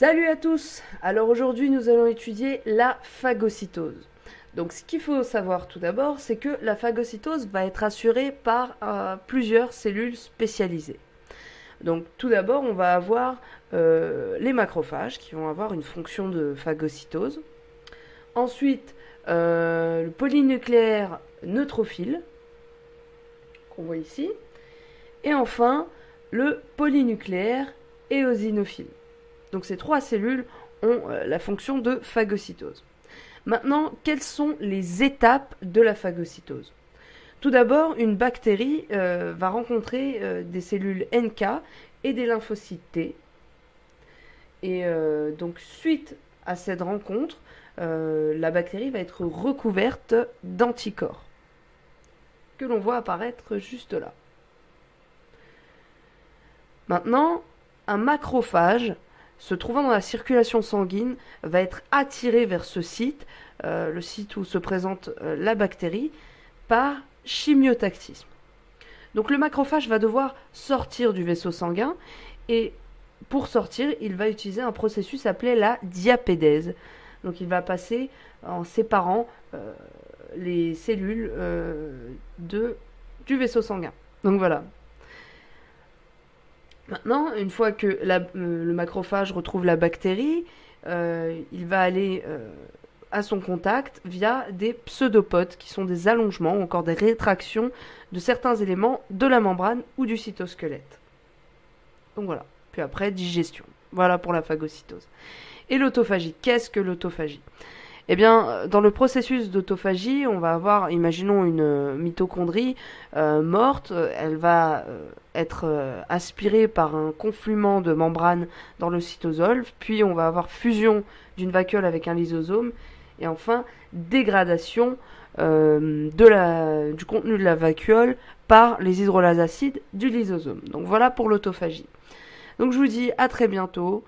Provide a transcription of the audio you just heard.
Salut à tous! Alors aujourd'hui nous allons étudier la phagocytose. Donc ce qu'il faut savoir tout d'abord, c'est que la phagocytose va être assurée par plusieurs cellules spécialisées. Donc tout d'abord on va avoir les macrophages qui vont avoir une fonction de phagocytose. Ensuite le polynucléaire neutrophile qu'on voit ici. Et enfin le polynucléaire éosinophile. Donc ces trois cellules ont la fonction de phagocytose. Maintenant, quelles sont les étapes de la phagocytose? Tout d'abord, une bactérie va rencontrer des cellules NK et des lymphocytes T. Et donc, suite à cette rencontre, la bactérie va être recouverte d'anticorps, que l'on voit apparaître juste là. Maintenant, un macrophage se trouvant dans la circulation sanguine va être attiré vers ce site, le site où se présente la bactérie, par chimiotactisme. Donc le macrophage va devoir sortir du vaisseau sanguin et pour sortir, il va utiliser un processus appelé la diapédèse. Donc il va passer en séparant les cellules du vaisseau sanguin. Donc voilà. Maintenant, une fois que le macrophage retrouve la bactérie, il va aller à son contact via des pseudopodes, qui sont des allongements ou encore des rétractions de certains éléments de la membrane ou du cytosquelette. Donc voilà. Puis après, digestion. Voilà pour la phagocytose. Et l'autophagie. Qu'est-ce que l'autophagie? Eh bien, dans le processus d'autophagie, on va avoir, imaginons une mitochondrie morte, elle va être aspirée par un confluent de membrane dans le cytosol, puis on va avoir fusion d'une vacuole avec un lysosome, et enfin dégradation du contenu de la vacuole par les hydrolases acides du lysosome. Donc voilà pour l'autophagie. Donc je vous dis à très bientôt.